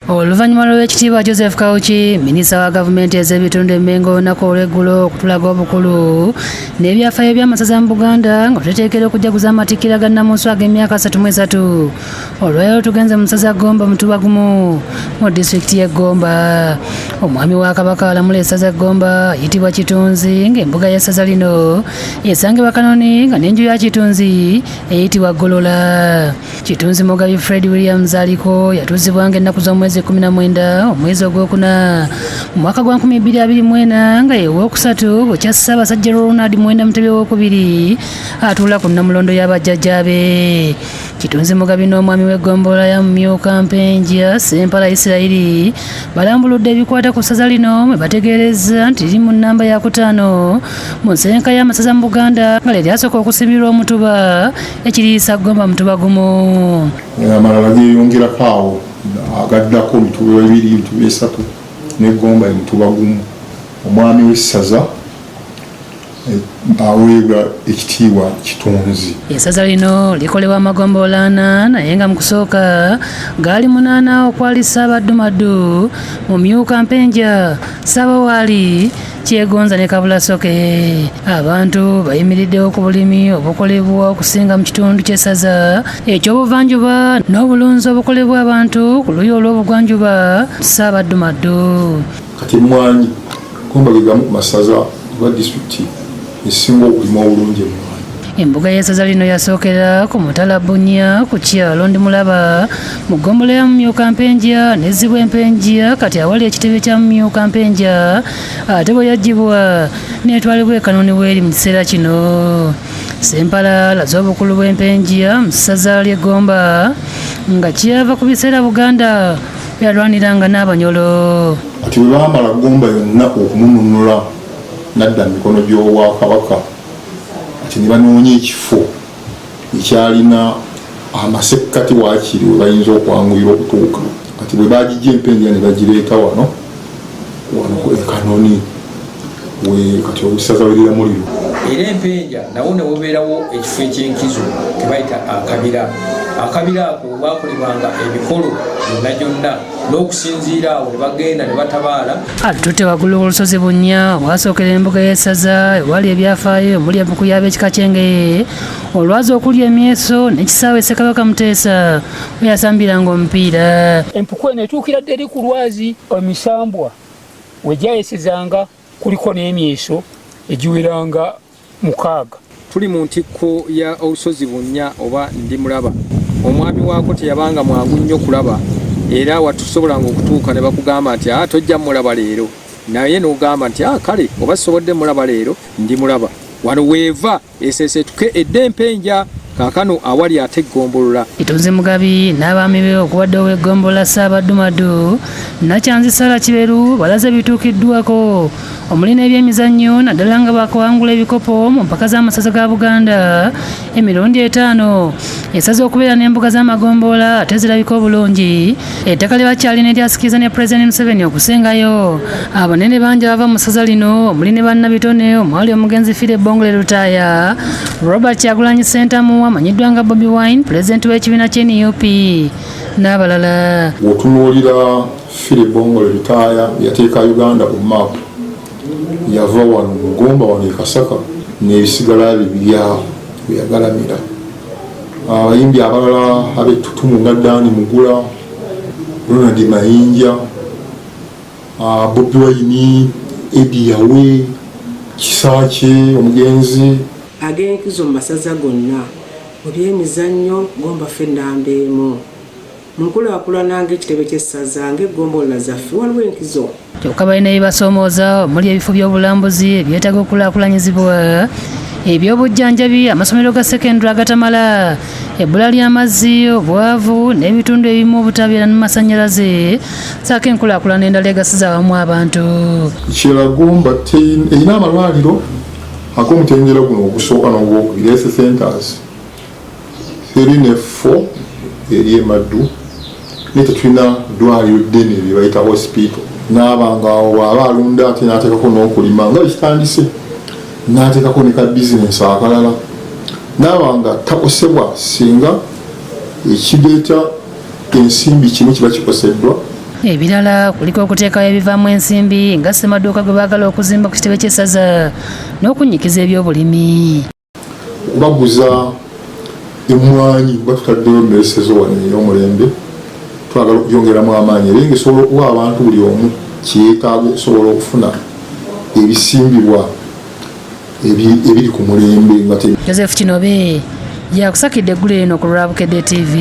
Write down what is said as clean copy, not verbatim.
Oluvannyuma lw'ekitiibwa Joseph Kawuki, minisita wa gavumenti ez'ebitundu Mmengo olunaku olw'eggulo okutulaga obukulu n'ebyafaayo by'amasaza mu Buganda nga tuteekera okujaguza amatikkira ga Nnamunswa ag'emyaka 33. Olwaleero tugenze mu ssaza Gomba Mutuba gumu mu disitulikiti y'e Gomba. Omwami wa Kabaka alamula essaza Gomba ayitibwa Kitunzi ng'embuga y'essaza lino esangibwa Kanoni nga n'enju ya Kitunzi eyitibwa Golola. Kitunzi Mugabi Fred Williams aliko yatuuzibwa ng'ennaku z'omwezi 19 omwezi ogwokuna mu mwaka gwa 2024 nga ye wookusatu bukya Ssaabasajja Ronald Muwenda Mutebi owookubiri atuula ku nnamulondo y'abajjajjaabe. Kitunzi Mugabi n'omwami w'eggombolola ya Mumyuka Mpenja Ssempala Isirairi balambuludde ebikwata ku ssaza lino mwe bategeereza nti liri mu nnamba ya 5 mu nsenka y'amasaza mu Buganda nga lyasooka okusimbirwa Omutuba ekiriisa Gomba Mutuba gumu. Amalala geeyongerako awo agaddako Mituba 2, Mituba 3 ne Gomba Mutuba gumu. Omwami w'essaza aweebwa ekitiibwa Kitunzi. Essaza lino likolebwa amagombolola 8 naye nga mu kusooka gaali 8 okwali Ssaabaddumaddu, Mumyuka Mpenja, Ssaabawaali, Kyegonza ne Kabulasoke. Abantu bayimiriddewo ku bulimi obukolebwa okusinga mu kitundu ky'essaza eky'obuvanjuba n'obulunzi obukolebwa abantu ku luuyi olw'obugwanjuba Ssaabaddumaddu. Kati emmwanyi Gomba ge gamu ku masaza ga disitulikiti esinga okulima obulungi emmwanyi. Embuga y'essaza lino yasookera ku Mutala Bunya ku kyalo Ndimulaba mu ggombolola ya Mumyuka Mpenja n'ezzibwa Empenja kati awali ekitebe kya Mumyuka Mpenja ate bwe yaggyibwa n'etwalibwa e Kanoni w'eri mu kiseera kino. Ssempala alaze obukulu bw'Empenja mu ssaza ly'e Gomba nga kyava ku biseera Buganda byalwaniranga n'Abanyolo. Kati bwe baamala Gomba yonna okumununula n'adda mu mikono gy'Obwakabaka ati ne banoonya ekifo ekyalina amasekkati waakiri we bayinza okwanguyira okutuuka. Kati bwe baagijja Empenja ne bagireeta wano e Kanoni we kati obusaza werira muliro. Era Empenja nawo ne bubeerawo ekifo eky'enkizo ke bayita akabira. Akabira ako baakolebwanga emikolo gyonna gyonna n'okusinziira awo ne bagenda ne batabaala. Atutte waggulu w'olusozi Bunya waasookera embuga y'essaza ewali ebyafaayo omuli empuku y'ab'ekika ky'Engeye olwazi okuli emyeso n'ekisaawe Ssekabaka Muteesa we yasambiranga omupiira. Empuku eno etuukira dde eri ku lwazi Emisambwa we gyayesezanga kuliko n'emyeso egiweranga 6. Tuli mu ntikko ya olusozi Bunya oba Ndimulaba. Omwami waako teyabanga mwangu nnyo kulaba era watusobolanga okutuuka ne bakugamba nti tojja mulaba leero, naye n'ogamba nti kale oba sobodde mulaba leero Ndimulaba. Wano weeva esesetuke edde Empenja kaakano awali ate eggombolola. Kitunzi Mugabi n'abaami be okuwadde ow'eggombolola Ssaabaddumaddu Nakyanzi Sala Kiberu balaze bituukiddwako omuli n'ebyemizannyo naddala nga bakuwangula ebikopo mu mpaka z'amasaza ga Buganda emirundi 5 esaze okubeera n'embuga z'amagombolola ate zirabika obulungi. Ettaka lye bakyalina eryasikiriza ne Pulezidenti Museveni okusengayo abanene bangi abava mu ssaza lino omuli ne bannabitone omwali omugenzi Philip Bongole Lutaaya, Robert Kyagulanyi Ssentamu amanyiddwa nga Bobi Wine, pulezidenti w'ekibiina ky'NUP n'abalala. Bw'otunuulira Philip Bongole Lutaaya yateeka Uganda ku maapu, yava wano mu Gomba wano e Kasaka n'ebisigala bibiri awo we yagalamira. Abayimbi abalala ab'ettutumu nga Dani Mugula, Ronald Mayinja, Bobi Wine, Eddie Yawe, Kisaakye omugenzi. Ag'enkizo mu masaza gonna mu byemizannyo Gomba ffenna mbeemu. Mu nkulaakulana ng'ekitebe ky'essaza ng'eggombolola zaffe waliwo enkizo. Kyokka balina bye basoomooza omuli ebifo by'obulambuzi ebyetaaga okulaakulanyizibwa, eby'obujjanjabi, amasomero ga sekendule agatamala, ebbula ly'amazzi, obwavu n'ebitundu ebimu obutabeera n'amasannyalaze saako enkulaakulana endala egasiza awamu abantu. Ekirala Gomba erina amalwaliro ag'omutendera guno ogusooka n'ogwokubiri health centers 3 ne 4 eri e Maddu, naye tetulina ddwaliro ddene lye bayita hospital. N'abanga awo bw'aba alunda ate n'ateekako n'okulima nga ekitandise n'ateekako ne ka bizinensi akalala. N'abanga takosebwa singa ekireeta ensimbi kimu kiba kikoseddwa Ebirala kuliko okuteekayo ebivaamu ensimbi nga ssemaduuka gwe baagala okuzimba ku kitebe ky'essaza n'okunnyikiza ebyobulimi. Baguza emmwanyi batutaddeyo mmeresezo wano ey'omulembe twagala okuyongeramu amaanyi era ngaesobola okuwa abantu buli omu kyetaaga okusobola okufuna ebisimbibwa ebiri ku mulembe. Joseph Kinobe yakusakidde eggulu lino ku Lwabukedde TV.